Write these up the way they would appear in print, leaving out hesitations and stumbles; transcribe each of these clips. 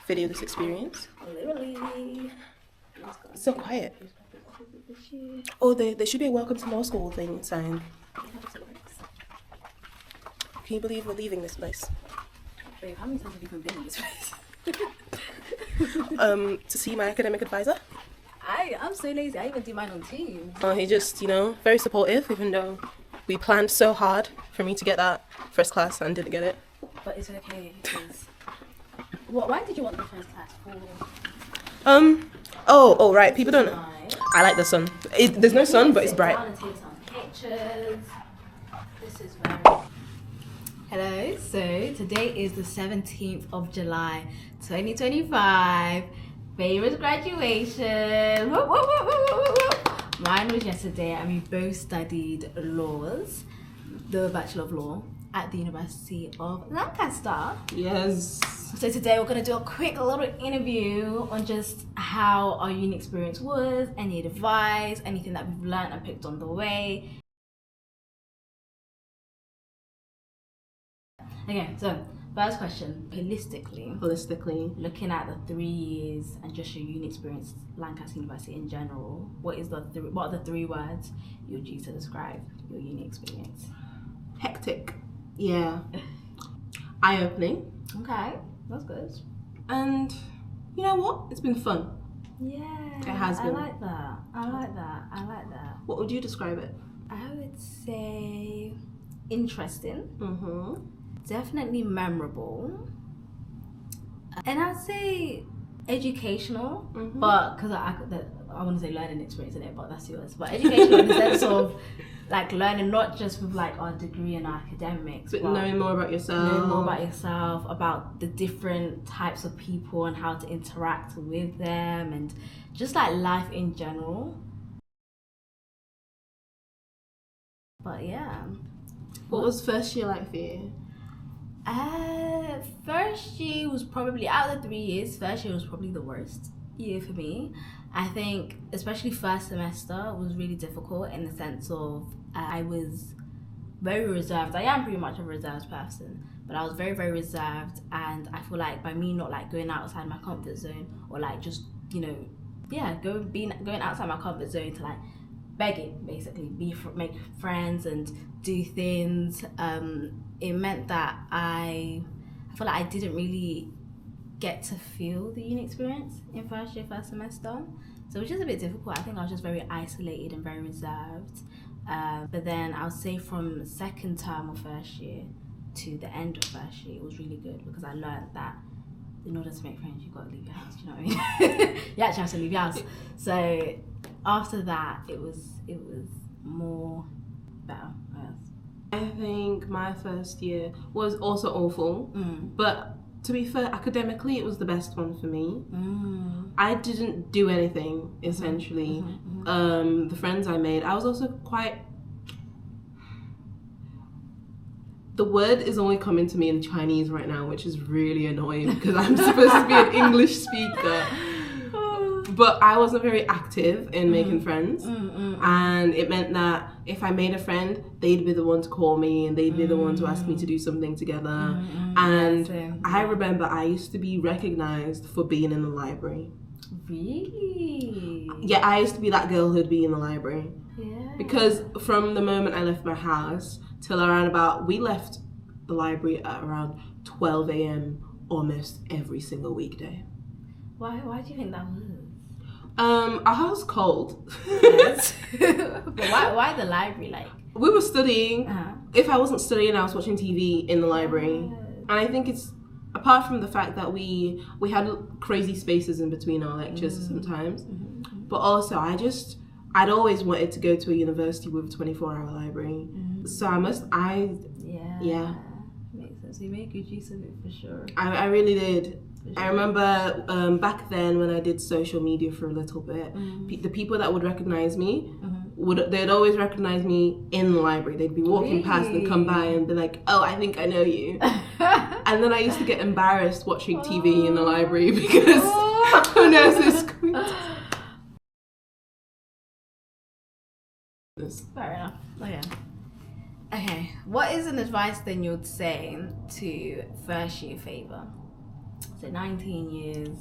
video this experience. Literally. It's so quiet. Oh, there should be a welcome to law school thing sign. Can you believe we're leaving this place? Babe, how many times have you been in this place? To see my academic advisor. I'm so lazy. I even do mine on Teams. He just, very supportive, even though we planned so hard for me to get that first class and didn't get it. But it's okay, because... Why did you want the first class for? Oh, right. People don't know. I like the sun. There's no sun, but it's bright. Down and take some pictures. This is very... Hello, so today is the 17th of July, 2025. Favorite graduation. Whoop, whoop, whoop, whoop, whoop, whoop. Mine was yesterday, and we both studied laws, the Bachelor of Law, at the University of Lancaster. Yes. So today we're going to do a quick little interview on just how our uni experience was, any advice, anything that we've learned and picked on the way. Okay, so first question, holistically, looking at the 3 years and just your uni experience, Lancaster University in general, what are the 3 words you would use to describe your uni experience? Hectic. Yeah. Eye-opening. Okay, that's good. And you know what? It's been fun. Yeah, It has been. I like that. What would you describe it? I would say interesting. Mm-hmm. Definitely memorable, and I'd say educational, but because I want to say learning experience in it, but that's yours. But educational in the sense of like learning not just with like our degree and our academics, but knowing more about yourself, about the different types of people and how to interact with them, and just like life in general. But yeah. What was first year like for you? First year was probably, out of the 3 years, first year was probably the worst year for me. I think especially first semester was really difficult in the sense of I was very reserved. I am pretty much a reserved person, but I was very, very reserved, and I feel like by me not like going outside my comfort zone, or like just going outside my comfort zone to like begging, basically make friends and do things, it meant that I feel like I didn't really get to feel the uni experience in first semester, so it was just a bit difficult. I think I was just very isolated and very reserved, but then I would say from second term of first year to the end of first year, it was really good, because I learned that in order to make friends, you've got to leave your house. You know what I mean? You actually have to leave your house. So after that, it was more better, I guess. I think my first year was also awful, but to be fair, academically it was the best one for me. I didn't do anything, essentially. The friends I made, I was also quite... The word is only coming to me in Chinese right now, which is really annoying because I'm supposed to be an English speaker. But I wasn't very active in making friends, and it meant that if I made a friend, they'd be the one to call me, and they'd be the one to ask me to do something together. And I remember I used to be recognized for being in the library. Really? Yeah, I used to be that girl who'd be in the library. Yeah. Because from the moment I left my house till we left the library at around 12 a.m. almost every single weekday. Why do you think that was? Our house was cold. Yes. But why the library? Like, we were studying. If I wasn't studying, I was watching TV in the library. And I think it's, apart from the fact that we had crazy spaces in between our lectures sometimes, but also I'd always wanted to go to a university with a 24-hour library. So yeah. Makes sense. You make good use of it for sure. I really did. I remember back then when I did social media for a little bit, the people that would recognize me, they'd always recognize me in the library. They'd be walking past and come by and be like, oh, I think I know you. And then I used to get embarrassed watching TV in the library because who knows who's going to... Fair enough. Okay, what is an advice then you'd say to first year favour? So 19 years,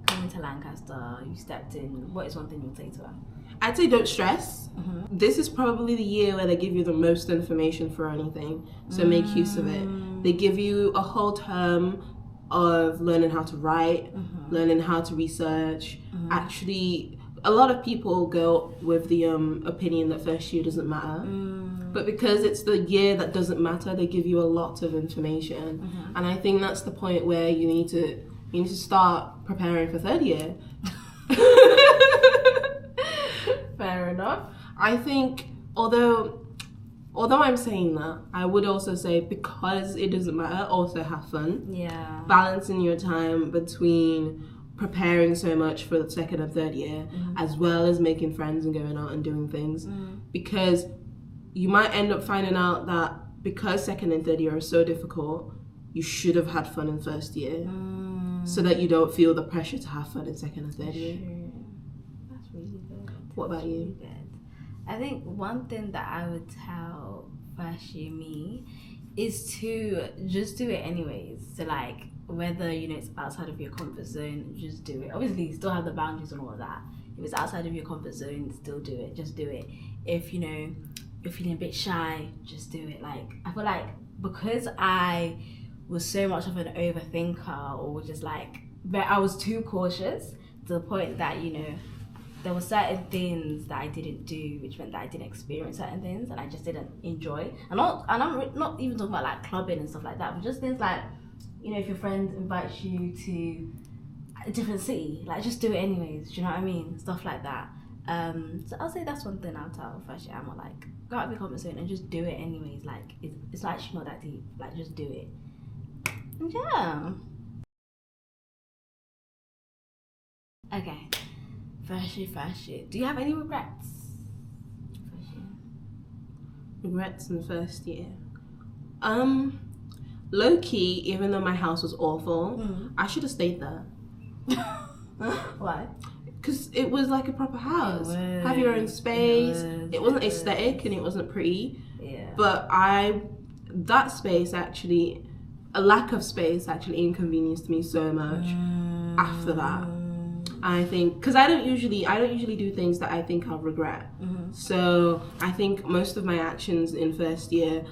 coming to Lancaster, you stepped in. What is one thing you'll say to her? I'd say don't stress. This is probably the year where they give you the most information for anything, so make use of it. They give you a whole term of learning how to write, learning how to research. Actually, a lot of people go with the opinion that first year doesn't matter, but because it's the year that doesn't matter, they give you a lot of information, and I think that's the point where you need to start preparing for third year. Fair enough. I think, although I'm saying that, I would also say, because it doesn't matter, also have fun. Yeah. Balancing your time between preparing so much for the second and third year, as well as making friends and going out and doing things. Because you might end up finding out that because second and third year are so difficult, you should have had fun in first year, so that you don't feel the pressure to have fun in second and third year. That's really good. What about you? Really good. I think one thing that I would tell first year me is to just do it anyways. So like, whether, you know, it's outside of your comfort zone, just do it. Obviously, you still have the boundaries and all of that. If it's outside of your comfort zone, still do it. Just do it. If, you know, you're feeling a bit shy, just do it. Like, I feel like because I was so much of an overthinker, or just like, I was too cautious to the point that, you know, there were certain things that I didn't do, which meant that I didn't experience certain things, and I just didn't enjoy. And I'm not even talking about like clubbing and stuff like that, but just things like, you know, if your friend invites you to a different city, like just do it anyways. Do you know what I mean? Stuff like that. So I'll say that's one thing I'll tell first year. I'm like, go out of your comfort zone and just do it anyways. Like it's actually not that deep. Like just do it. And yeah. Okay. First year. Do you have any regrets? First year. Regrets in first year. Low key, even though my house was awful, I should have stayed there. Why? Because it was like a proper house. Have your own space. It wasn't aesthetic and it wasn't pretty. Yeah. But that space actually, a lack of space actually inconvenienced me so much after that. I think, because I don't usually do things that I think I'll regret. So I think most of my actions in first year,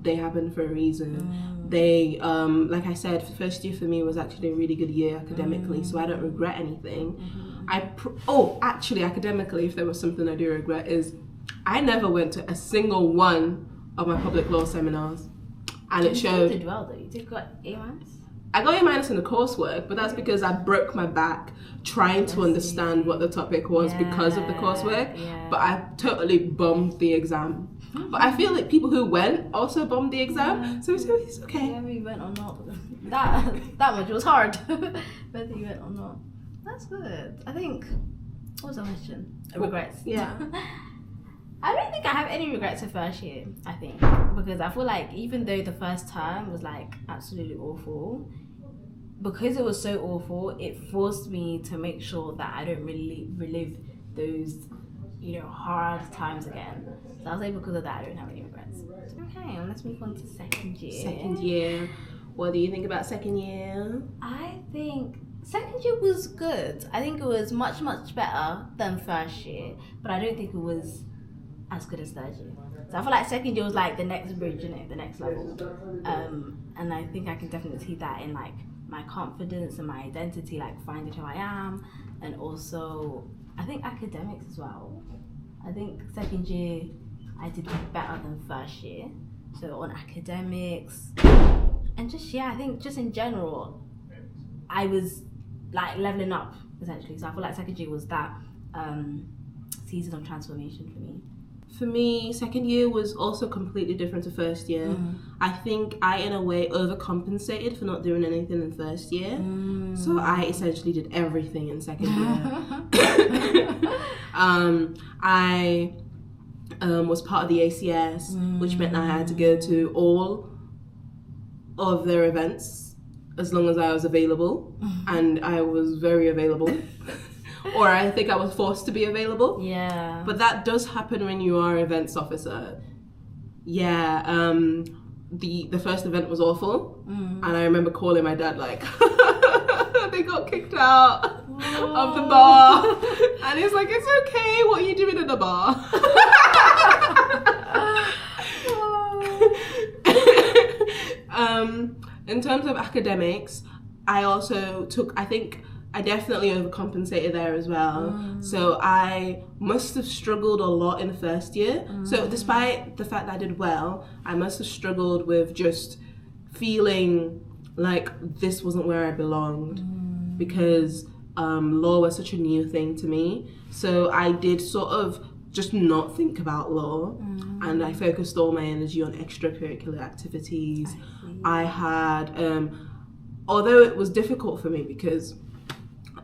they happened for a reason. They, like I said, first year for me was actually a really good year academically, so I don't regret anything. Actually, academically, if there was something I do regret, is I never went to a single one of my public law seminars, and it showed. You did well though. You did got A-. I got A- in the coursework, but that's because I broke my back trying to understand what the topic was because of the coursework. Yeah. But I totally bombed the exam. But I feel like people who went also bombed the exam, so it's okay. Whether you went or not, that much was hard. Whether you went or not, that's good. I think. What was the question? Regrets. Yeah. I don't think I have any regrets of first year. I think because I feel like even though the first time was like absolutely awful, because it was so awful, it forced me to make sure that I don't really relive those, you know, hard times again. So I'll say because of that, I don't have any regrets. Okay, let's move on to second year. Second year. What do you think about second year? I think second year was good. I think it was much, much better than first year, but I don't think it was as good as third year. So I feel like second year was like the next bridge, you know, the next level. And I think I can definitely see that in like my confidence and my identity, like finding who I am, and also I think academics as well. I think second year I did better than first year. So on academics and just I think just in general I was like leveling up essentially. So I feel like second year was that season of transformation for me. For me, second year was also completely different to first year. I think I, in a way, overcompensated for not doing anything in first year. So I essentially did everything in second year. I was part of the ACS, which meant I had to go to all of their events as long as I was available. And I was very available. Or I think I was forced to be available. Yeah. But that does happen when you are events officer. Yeah. the first event was awful, and I remember calling my dad like, they got kicked out of the bar, and he's like, it's okay, what are you doing in the bar? In terms of academics, I definitely overcompensated there as well. So I must have struggled a lot in the first year. So despite the fact that I did well, I must have struggled with just feeling like this wasn't where I belonged, because law was such a new thing to me. So I did sort of just not think about law, and I focused all my energy on extracurricular activities. I had, although it was difficult for me because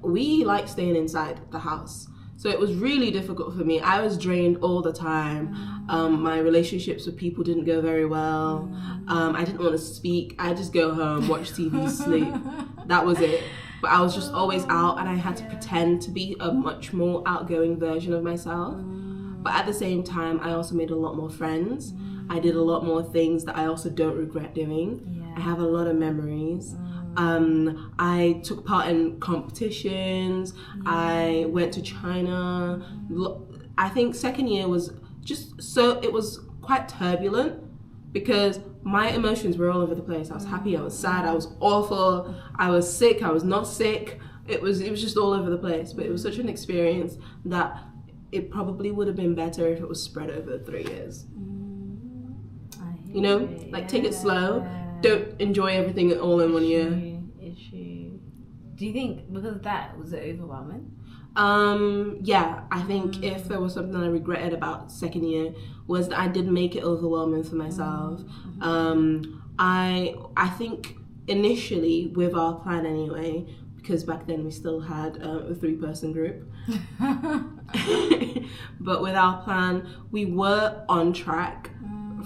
we like staying inside the house, so it was really difficult for me. I was drained all the time. My relationships with people didn't go very well. I didn't want to speak. I just go home, watch TV, sleep. That was it. But I was just always out, and I had to pretend to be a much more outgoing version of myself. But at the same time, I also made a lot more friends. I did a lot more things that I also don't regret doing. I have a lot of memories. I took part in competitions. I went to China. I think second year was it was quite turbulent because my emotions were all over the place. I was happy, I was sad, I was awful, I was sick, I was not sick. It was just all over the place. But it was such an experience that it probably would have been better if it was spread over 3 years. You know, like take it slow. Don't enjoy everything all in 1 year. It's true. Do you think because of that, was it overwhelming? Yeah, I think if there was something I regretted about second year was that I did make it overwhelming for myself. I think initially with our plan anyway, because back then we still had a 3-person group. But with our plan, we were on track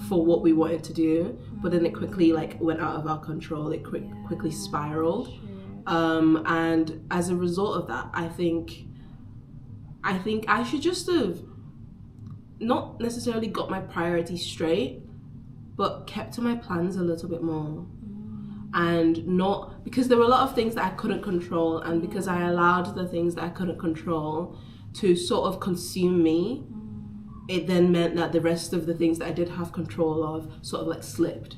for what we wanted to do, but then it quickly went out of our control. It quickly spiraled. And as a result of that, I think I should just have not necessarily got my priorities straight, but kept to my plans a little bit more. And not, because there were a lot of things that I couldn't control, and because I allowed the things that I couldn't control to sort of consume me, it then meant that the rest of the things that I did have control of sort of slipped.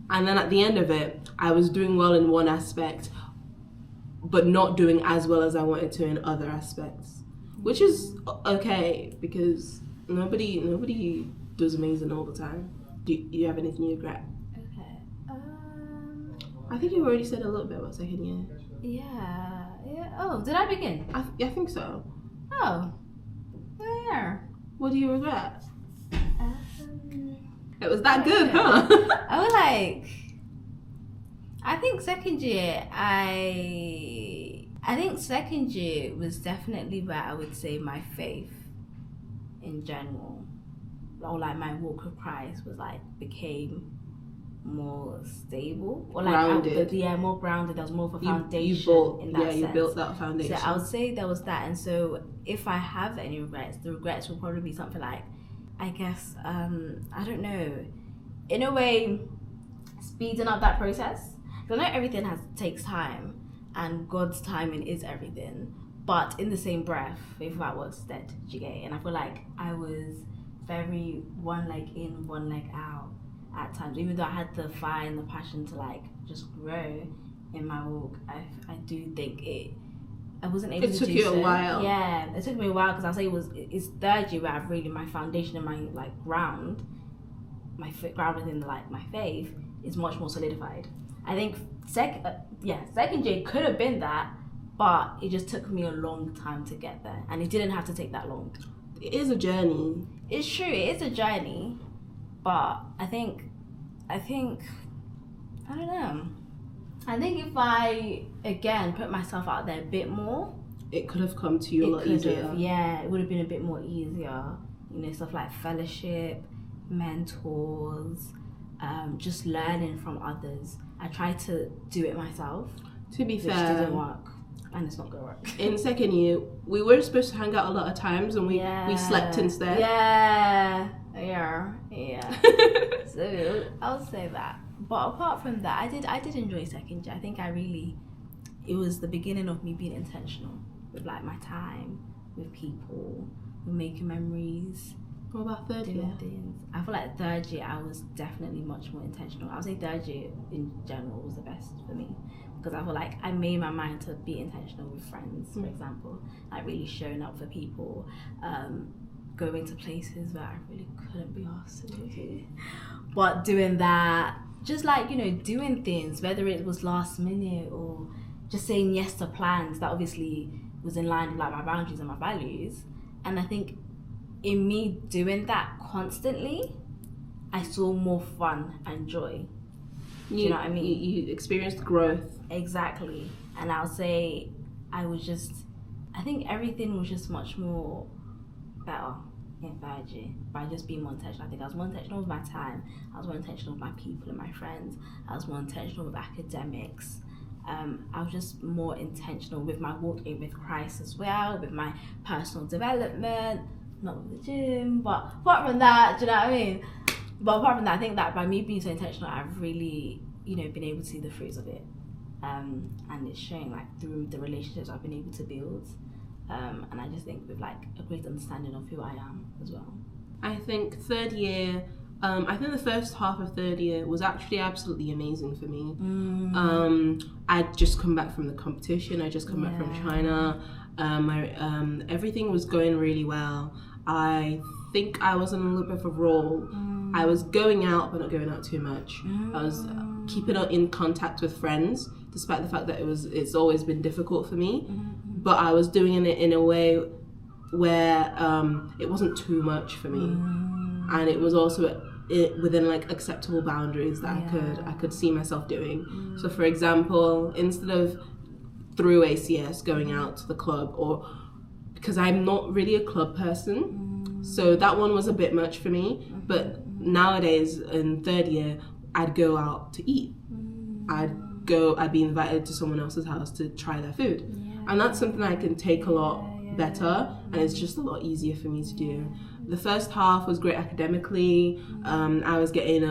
And then at the end of it, I was doing well in one aspect, but not doing as well as I wanted to in other aspects, which is okay because nobody does amazing all the time. Do you have anything you regret? Okay. I think you already said a little bit about second year. Yeah. Oh, did I begin? I think so. Oh. Yeah. What do you regret? It was that good, huh? I was like, I think second year was definitely where I would say my faith in general, or my walk with Christ was became more stable, or grounded. More grounded. There was more of a foundation in that sense. You built that foundation. So I would say there was that, and so if I have any regrets, the regrets will probably be something like, I guess, I don't know, in a way, speeding up that process. Because I know everything takes time, and God's timing is everything. But in the same breath, if that was stead, do you get it? And I feel like I was very one leg in, one leg out at times. Even though I had the fire and the passion to just grow in my walk, I do think I wasn't able to do so. It took you a while. Yeah, it took me a while because I'll say it's third year where I've really, my foundation and my ground, ground within my faith is much more solidified. I think second year could have been that, but it just took me a long time to get there, and it didn't have to take that long. It is a journey. It's true, it is a journey, but I think I don't know. I think if I again put myself out there a bit more, it could have come to you a lot easier. Yeah, it would have been a bit more easier. Stuff like fellowship, mentors, just learning from others. I tried to do it myself. To be fair, which didn't work. and it's not gonna work. In second year, we were supposed to hang out a lot of times, and we slept instead. Yeah. So I'll say that. But apart from that, I did enjoy second year. I think it was the beginning of me being intentional with like my time, with people, with making memories. What about third year? Things. I feel like third year I was definitely much more intentional. I would say third year in general was the best for me, because I feel like I made my mind to be intentional with friends, for example, like really showing up for people, going to places where I really couldn't be asked to do, but doing that, just like, you know, doing things, whether it was last minute or just saying yes to plans that obviously was in line with like my boundaries and my values. And I think in me doing that constantly, I saw more fun and joy. Do you know what I mean? You experienced growth. Exactly. And I'll say I think everything was just much more better in third year by just being more intentional. I think I was more intentional with my time. I was more intentional with my people and my friends. I was more intentional with academics. I was just more intentional with my walk in with Christ as well, with my personal development, not with the gym, but apart from that, do you know what I mean? But apart from that, I think that by me being so intentional, I've really, you know, been able to see the fruits of it. And it's showing like through the relationships I've been able to build. And I just think with like a great understanding of who I am as well. I think third year, I think the first half of third year was actually absolutely amazing for me. I'd just come back from the competition. I just come back from China. Everything was going really well. I think I was in a little bit of a role. I was going out, but not going out too much. I was keeping in contact with friends, despite the fact that it's always been difficult for me. But I was doing it in a way where it wasn't too much for me, and it was also within like acceptable boundaries that I could see myself doing. So, for example, instead of through ACS going out to the club, or because I'm not really a club person, so that one was a bit much for me. But nowadays in third year, I'd go out to eat. I'd be invited to someone else's house to try their food, and that's something I can take a lot better, and it's just a lot easier for me to do. The first half was great academically. I was getting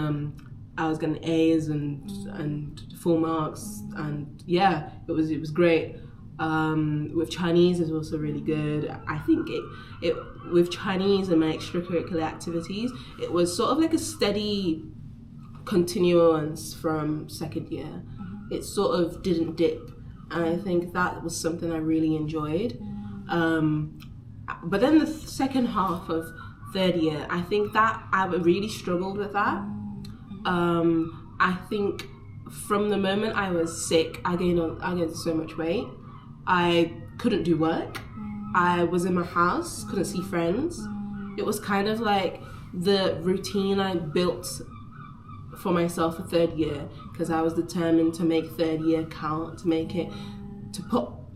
A's and full marks, and yeah, it was great. With Chinese is also really good. I think it with Chinese and my extracurricular activities, it was sort of like a steady continuance from second year. It sort of didn't dip, and I think that was something I really enjoyed. But then the second half of third year, I think that I really struggled with that. I think from the moment I was sick, I gained so much weight. I couldn't do work. I was in my house, couldn't see friends. It was kind of like the routine I built for myself for third year, because I was determined to make third year count,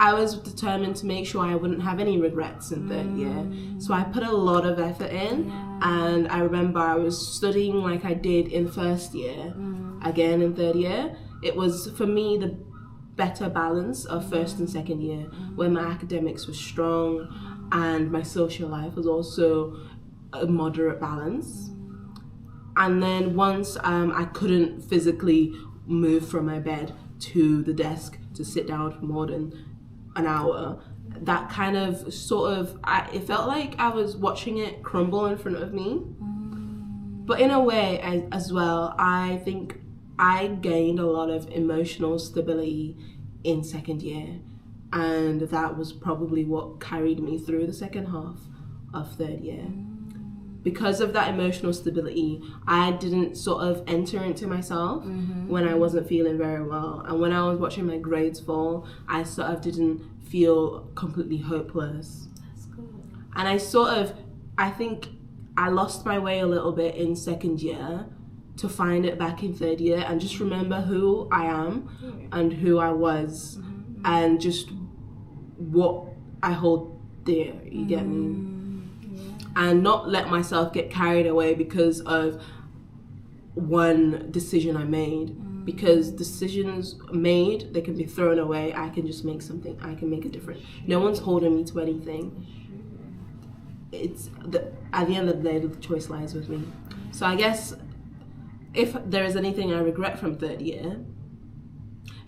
I was determined to make sure I wouldn't have any regrets in third year. So I put a lot of effort in, and I remember I was studying like I did in first year, again in third year. It was, for me, the better balance of first and second year, where my academics were strong and my social life was also a moderate balance. And then once I couldn't physically move from my bed to the desk to sit down for more than an hour, that kind of it felt like I was watching it crumble in front of me. But in a way as well, I think I gained a lot of emotional stability in second year, and that was probably what carried me through the second half of third year. Because of that emotional stability, I didn't sort of enter into myself when I wasn't feeling very well. And when I was watching my grades fall, I sort of didn't feel completely hopeless. That's good. And I think I lost my way a little bit in second year to find it back in third year, and just remember who I am and who I was, and just what I hold dear, you get me? And not let myself get carried away because of one decision I made. because decisions made, they can be thrown away. I can just make something. I can make a difference. No one's holding me to anything. At the end of the day, the choice lies with me. So I guess if there is anything I regret from third year,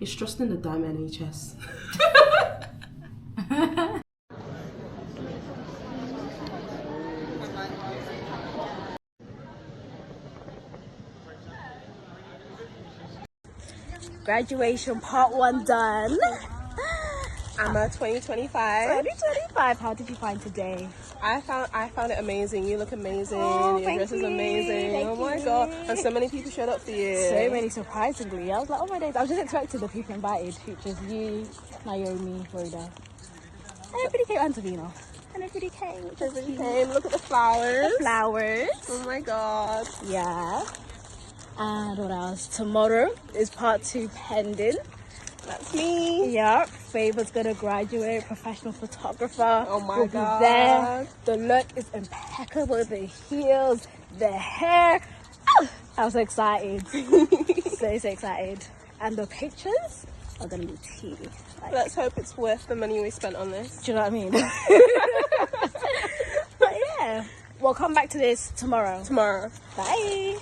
it's trusting the damn NHS. Graduation part 1 done. Emma 2025. 2025. How did you find today? I found it amazing. You look amazing. Oh, Your thank dress is you. amazing. Thank Oh my you. god. And so many people showed up for you. So many, surprisingly. I was like, oh my days. I was just expecting the people invited, which was you, Naomi, Rhoda. And everybody came, Angelina. And everybody came. Which was Everybody cute. came. Look at the flowers. The flowers. Oh my god. Yeah. And what else? Tomorrow is part 2 pending. That's me. Yeah. Favor's gonna graduate, professional photographer. Oh my will god. Be there. The look is impeccable. The heels, the hair. Oh, I'm so excited. so excited. And the pictures are gonna be tea. Like, Let's hope it's worth the money we spent on this. do you know what I mean? But yeah. We'll come back to this tomorrow. Tomorrow. Bye.